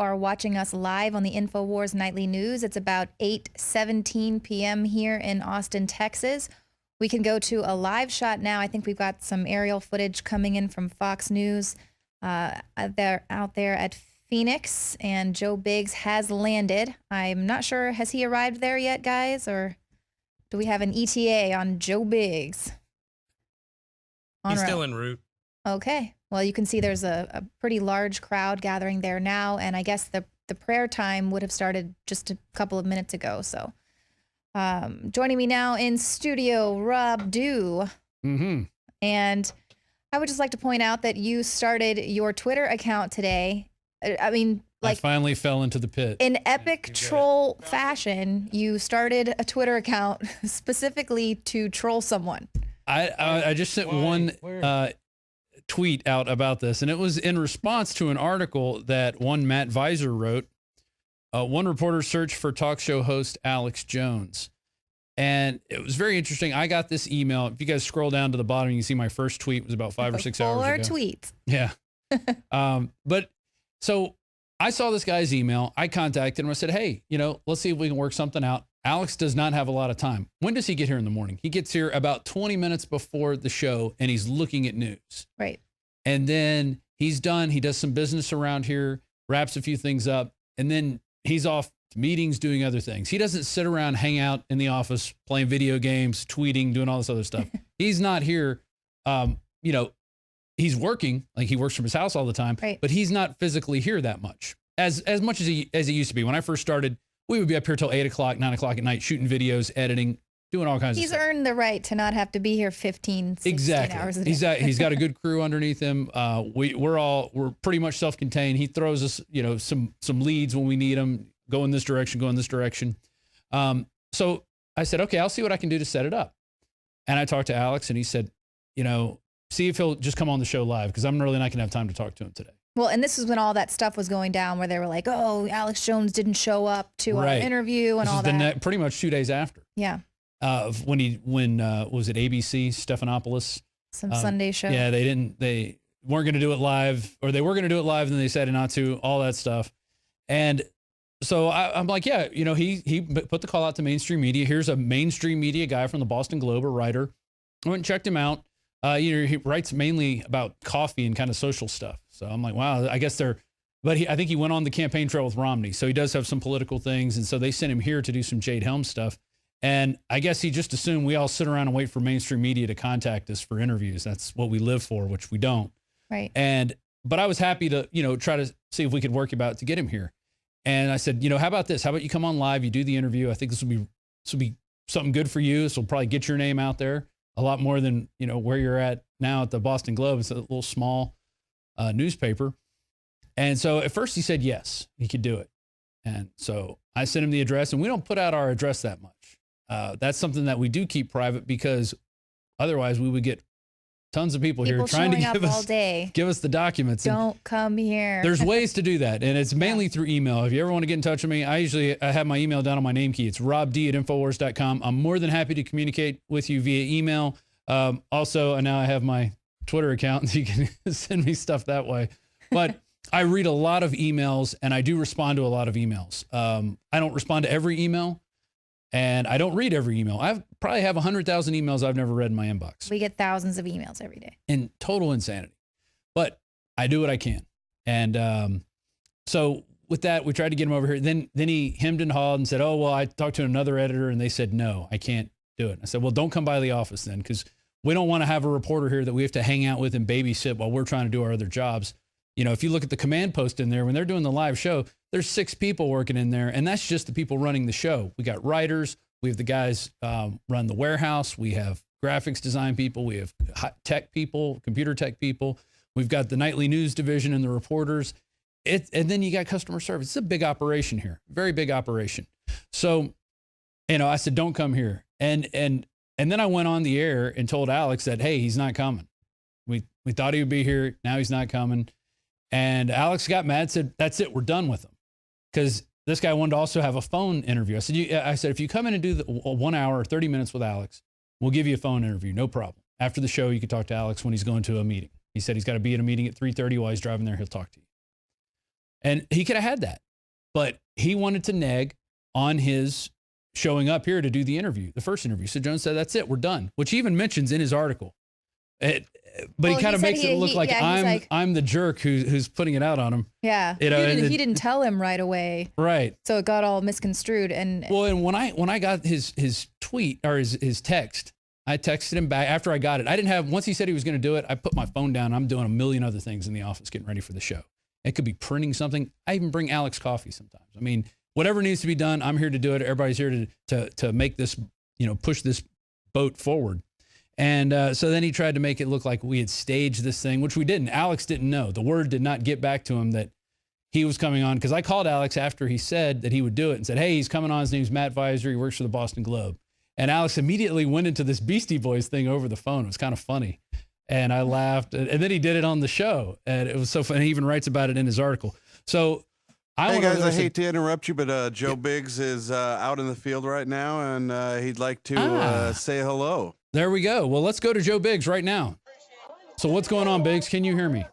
are watching us live on the INFOWARS Nightly News. It's about 8:17 p.m. here in Austin, Texas. We can go to a live shot now. I think we've got some aerial footage coming in from Fox News. They're out there at Phoenix, and Joe Biggs has landed. I'm not sure, has he arrived there yet, guys? Or do we have an ETA on Joe Biggs? He's still en route. Okay. Well, you can see there's a pretty large crowd gathering there now, and I guess the prayer time would have started just a couple of minutes ago. So joining me now in studio, Rob Dew. And I would just like to point out that you started your Twitter account today. I mean, like, I finally fell into the pit. In epic troll fashion, you started a Twitter account specifically to troll someone. I just sent one tweet out about this, and it was in response to an article that one Matt Visor wrote. One reporter searched for talk show host Alex Jones. And it was very interesting. I got this email. If you guys scroll down to the bottom, you can see my first tweet was about 5 or 6 hours ago. 4 tweets. Yeah. But so I saw this guy's email. I contacted him. I said, hey, let's see if we can work something out. Alex does not have a lot of time. When does he get here in the morning? He gets here about 20 minutes before the show, and he's looking at news. Right. And then he's done. He does some business around here, wraps a few things up, and then he's off to meetings, doing other things. He doesn't sit around, hang out in the office, playing video games, tweeting, doing all this other stuff. He's not here. He's working, like he works from his house all the time, right, but he's not physically here that much, as much as he used to be. When I first started, we would be up here till 8 o'clock, 9 o'clock at night, shooting videos, editing, doing all kinds of stuff. He's earned the right to not have to be here 15, 16 hours a day. He's got a good crew underneath him. We're pretty much self-contained. He throws us, some leads when we need them. Go in this direction, go in this direction. So I said, okay, I'll see what I can do to set it up. And I talked to Alex, and he said, see if he'll just come on the show live, because I'm really not going to have time to talk to him today. Well, and this is when all that stuff was going down, where they were like, oh, Alex Jones didn't show up to our interview and all that. Pretty much 2 days after. Yeah. When was it ABC, Stephanopoulos? Some Sunday show. Yeah, they weren't going to do it live, or they were going to do it live, and then they decided not to, all that stuff. And so I'm like, yeah, he put the call out to mainstream media. Here's a mainstream media guy from the Boston Globe, a writer. I went and checked him out. He writes mainly about coffee and kind of social stuff. So I'm like, wow, I guess I think he went on the campaign trail with Romney. So he does have some political things. And so they sent him here to do some Jade Helms stuff. And I guess he just assumed we all sit around and wait for mainstream media to contact us for interviews. That's what we live for, which we don't. Right. But I was happy to, try to see if we could work about it to get him here. And I said, how about this? How about you come on live? You do the interview. I think this will be something good for you. This will probably get your name out there a lot more than, where you're at now at the Boston Globe. It's a little small newspaper. And so at first he said, yes, he could do it. And so I sent him the address, and we don't put out our address that much. That's something that we do keep private, because otherwise we would get tons of people here trying to give us the documents. Don't come here. There's ways to do that, and it's mainly through email. If you ever want to get in touch with me, I have my email down on my name key. It's robd@infowars.com. I'm more than happy to communicate with you via email. Also, and now I have my Twitter account, so you can send me stuff that way. But I read a lot of emails, and I do respond to a lot of emails. I don't respond to every email, and I don't read every email. I probably have 100,000 emails I've never read in my inbox. We get thousands of emails every day. And total insanity. But I do what I can. And so with that, we tried to get him over here. Then he hemmed and hawed and said, oh, well, I talked to another editor, and they said, no, I can't do it. I said, well, don't come by the office then, because we don't want to have a reporter here that we have to hang out with and babysit while we're trying to do our other jobs. If you look at the command post in there, when they're doing the live show, there's 6 people working in there, and that's just the people running the show. We got writers, we have the guys run the warehouse, we have graphics design people, we have tech people, computer tech people, we've got the nightly news division and the reporters, and then you got customer service. It's a big operation here, very big operation. So, I said, don't come here, and then I went on the air and told Alex that, hey, he's not coming. We thought he would be here, now he's not coming. And Alex got mad, said, that's it, we're done with him. Because this guy wanted to also have a phone interview. I said, if you come in and do the 1 hour or 30 minutes with Alex, we'll give you a phone interview, no problem. After the show, you can talk to Alex when he's going to a meeting. He said he's got to be at a meeting at 3:30 while he's driving there, he'll talk to you. And he could have had that, but he wanted to neg on his showing up here to do the interview, the first interview. So Jones said, that's it, we're done, which he even mentions in his article. But he kind of makes it look like I'm the jerk who's putting it out on him. Yeah, you know, he didn't tell him right away. Right. So it got all misconstrued. And when I got his tweet or his text, I texted him back after I got it. Once he said he was going to do it, I put my phone down. I'm doing a million other things in the office, getting ready for the show. It could be printing something. I even bring Alex coffee sometimes. I mean, whatever needs to be done, I'm here to do it. Everybody's here to make this, push this boat forward. And so then he tried to make it look like we had staged this thing, which we didn't. Alex didn't know. The word did not get back to him that he was coming on, because I called Alex after he said that he would do it and said, hey, he's coming on. His name's Matt Visor. He works for the Boston Globe. And Alex immediately went into this Beastie Boys thing over the phone. It was kind of funny. And I laughed. And then he did it on the show. And it was so funny. He even writes about it in his article. So hey guys, I hate to interrupt you, but Joe Biggs is out in the field right now, and he'd like to say hello. There we go. Well, let's go to Joe Biggs right now. So what's going on, Biggs? Can you hear me?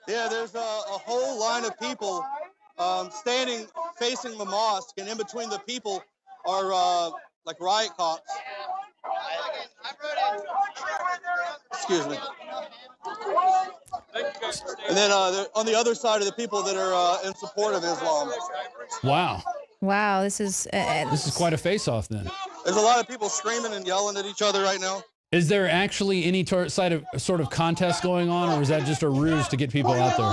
Yeah, there's a whole line of people standing facing the mosque, and in between the people are like riot cops. Excuse me. And then on the other side are the people that are in support of Islam. Wow. Wow, this is quite a face-off then. There's a lot of people screaming and yelling at each other right now. Is there actually any sort of contest going on, or is that just a ruse to get people out there?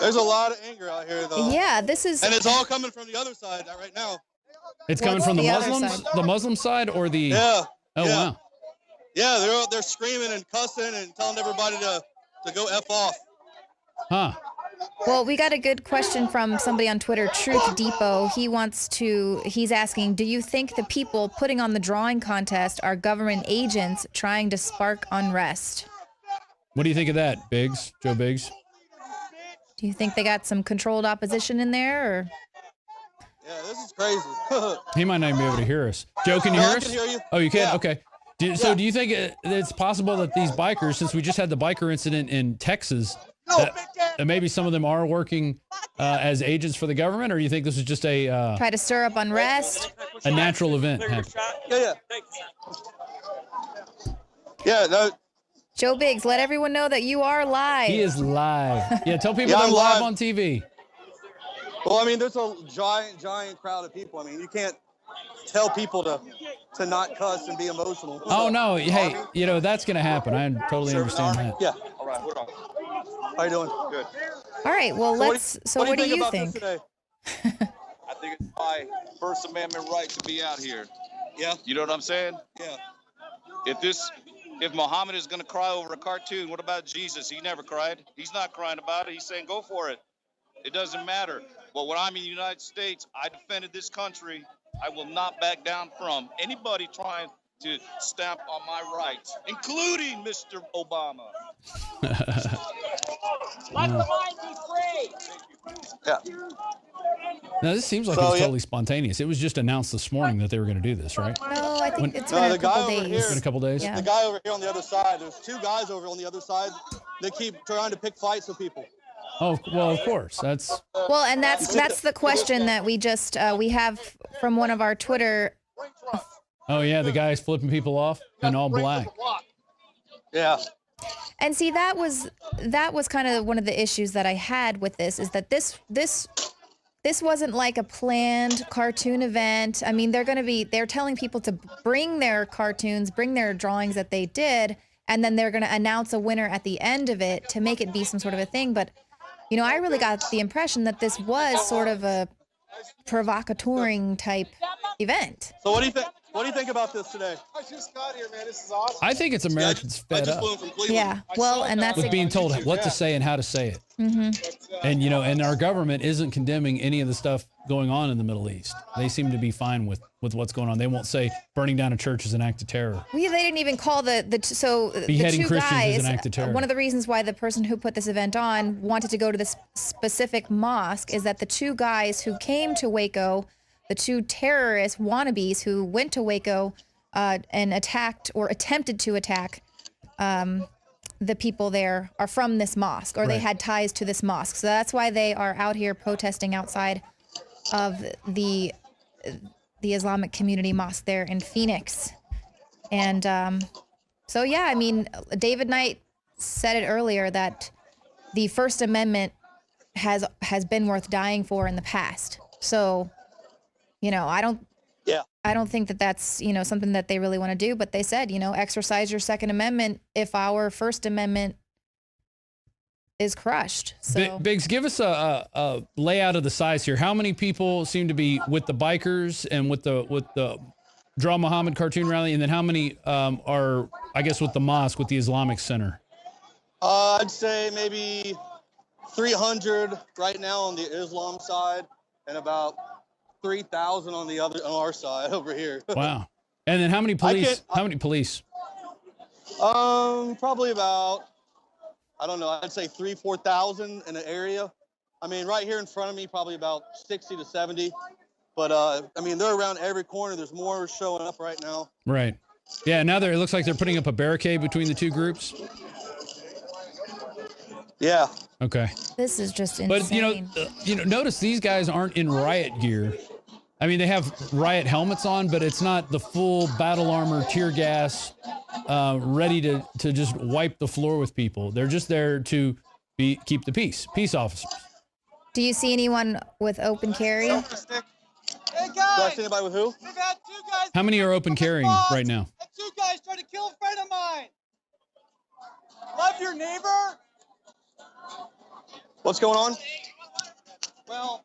There's a lot of anger out here, though. Yeah, this is... And it's all coming from the other side right now. It's coming from the Muslims? The Muslim side or the... Yeah. Oh, yeah. Wow. Yeah, they're screaming and cussing and telling everybody to go F off. Huh. Well, we got a good question from somebody on Twitter, Truth Depot. He's asking, do you think the people putting on the drawing contest are government agents trying to spark unrest? What do you think of that, Biggs? Joe Biggs? Do you think they got some controlled opposition in there, or? Yeah, this is crazy. He might not even be able to hear us. Joe, can you hear us? I can hear you. Oh, you can? Yeah. Okay. So do you think it's possible that these bikers, since we just had the biker incident in Texas, that maybe some of them are working as agents for the government, or do you think this is just a try to stir up unrest? A natural event? Yeah. No. Joe Biggs, let everyone know that you are live. He is live. Yeah, tell people they're live on TV. Well, I mean, there's a giant crowd of people. I mean, you can't tell people to not cuss and be emotional. Oh, no. Hey, that's going to happen. I totally understand that. Yeah. All right, hold on. How you doing? Good. All right, well, what do you think? Today? I think it's my First Amendment right to be out here. Yeah. You know what I'm saying? Yeah. If Muhammad is going to cry over a cartoon, what about Jesus? He never cried. He's not crying about it. He's saying, go for it. It doesn't matter. But when I'm in the United States, I defended this country. I will not back down from anybody trying to stamp on my rights, including Mr. Obama. Let the mind be free. Yeah. Now, this seems like it's totally spontaneous. It was just announced this morning that they were going to do this, right? No, I think it's been a couple days. It's been a couple days? Yeah. The guy over here on the other side, there's two guys over on the other side that keep trying to pick fights with people. Oh, well, of course. That's the question that we have from one of our Twitter. Oh, yeah, the guy's flipping people off in all black. Yeah. And see, that was kind of one of the issues that I had with this, is that this wasn't like a planned cartoon event. I mean, they're telling people to bring their cartoons, bring their drawings that they did, and then they're going to announce a winner at the end of it to make it be some sort of a thing. But, I really got the impression that this was sort of a provocateuring type event. So what do you think? What do you think about this today? I just got here, man. This is awesome. I think it's Americans fed up Yeah, well, and that's with being told what to say and how to say it. Mm-hmm. And, and our government isn't condemning any of the stuff going on in the Middle East. They seem to be fine with what's going on. They won't say burning down a church is an act of terror. Well, yeah, they didn't even call Beheading the two Christians guys. is an act of terror. One of the reasons why the person who put this event on wanted to go to this specific mosque is that the two guys who came to Waco, the two terrorist wannabes who went to Waco and attacked or attempted to attack the people there are from this mosque, or they Right. had ties to this mosque. So that's why they are out here protesting outside of the Islamic Community Mosque there in Phoenix. And so, yeah, I mean, David Knight said it earlier that the First Amendment has been worth dying for in the past. So, you know, I don't think that that's, you know, something that they really want to do, but they said, you know, exercise your Second Amendment if our First Amendment is crushed. So Biggs, give us a layout of the size here. How many people seem to be with the bikers and with the Draw Muhammad cartoon rally, and then how many are, I guess, with the mosque, with the Islamic Center? I'd say maybe 300 right now on the Islam side, and about 3,000 on our side over here. Wow. And then how many police? How many police? Probably about, I don't know, I'd say 4,000 in the area. I mean, right here in front of me, probably about 60 to 70. But I mean, they're around every corner. There's more showing up right now. Right. Yeah. Now it looks like they're putting up a barricade between the two groups. Yeah. Okay. this is just insane. But you know, notice these guys aren't in riot gear. I mean, they have riot helmets on, but it's not the full battle armor, tear gas, ready to just wipe the floor with people. They're just there to keep the peace. Peace officers. Do you see anyone with open carry? Hey Do I guys, see anybody with who? we've had two guys. How many are open carrying right now? And two guys tried to kill a friend of mine. Love your neighbor. What's going on? Well,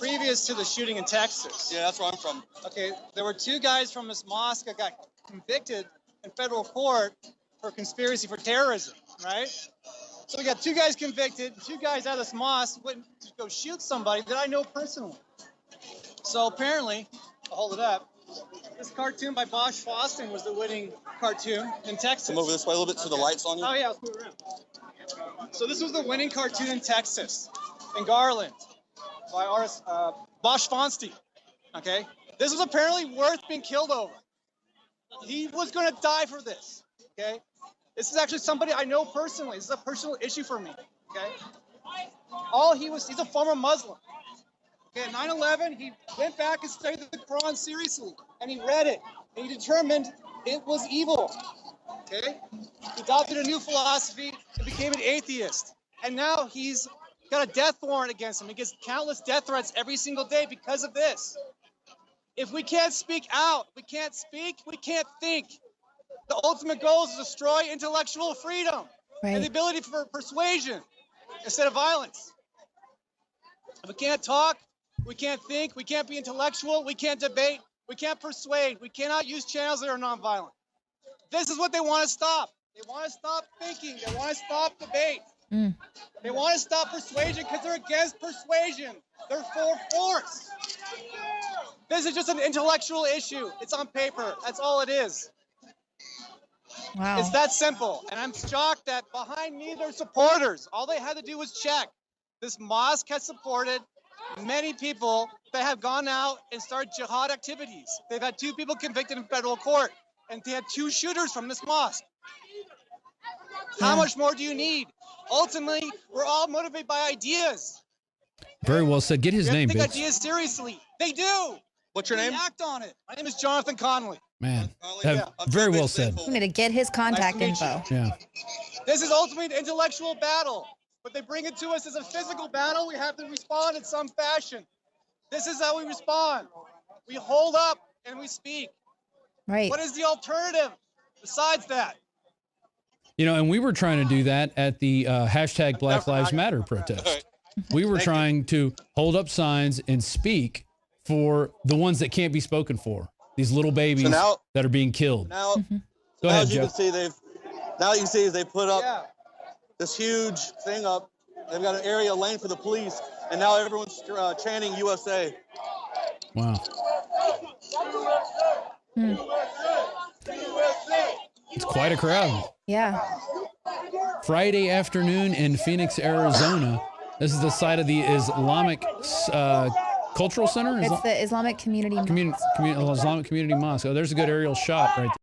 previous to the shooting in Texas, Yeah, that's where I'm from. okay, there were two guys from this mosque that got convicted in federal court for conspiracy for terrorism, right? So we got two guys convicted, two guys out of this mosque went to go shoot somebody that I know personally. So apparently, I'll hold it up, this cartoon by Bosch Foston was the winning cartoon in Texas. Come over this way a little bit so the light's on you. Oh yeah, let's move around. So this was the winning cartoon in Texas, in Garland, by artist Bosch Foston. Okay, this was apparently worth being killed over. He was going to die for this. Okay, this is actually somebody I know personally. This is a personal issue for me. Okay, he's a former Muslim. Okay, at 9/11, he went back and studied the Quran seriously, and he read it, and he determined it was evil. Okay, he adopted a new philosophy and became an atheist, and now he's got a death warrant against him. He gets countless death threats every single day because of this. If we can't speak out, we can't speak, we can't think. The ultimate goal is to destroy intellectual freedom and the Right. ability for persuasion instead of violence. If we can't talk, we can't think, we can't be intellectual, we can't debate, we can't persuade, we cannot use channels that are nonviolent. This is what they want to stop. They want to stop thinking, they want to stop debate. Mm. They want to stop persuasion because they're against persuasion. They're for force. This is just an intellectual issue. It's on paper. That's all it is. Wow. It's that simple. And I'm shocked that behind me, there's supporters. All they had to do was check. This mosque has supported many people that have gone out and started jihad activities. They've had two people convicted in federal court, and they had two shooters from this mosque. How Yeah. much more do you need? Ultimately, we're all motivated by ideas. Very well said. Get his They name, take Biggs. ideas seriously. They do. What's your They name? act on it. My name is Jonathan Conley. Man, Yeah, I'm very well Biggs said. I'm going to get his contact Nice to meet info. Yeah. This is ultimately an intellectual battle, but they bring it to us as a physical battle. We have to respond in some fashion. This is how we respond. We hold up and we speak. Right. What is the alternative besides that? You know, and we were trying to do that at the hashtag Black Lives Matter protest. We were trying to hold up signs and speak for the ones that can't be spoken for. These little babies now- that are being killed. Now, Go now ahead, as you Joe. can see, now you can see they put up Yeah. this huge thing up. They've got an area lane for the police, and now everyone's chanting USA. Wow. Hmm. It's quite a crowd. Yeah. Friday afternoon in Phoenix, Arizona. This is the site of the Islamic Cultural Center? It's the Islamic Community Mosque. Islamic Community Mosque. Oh, there's a good aerial shot right there.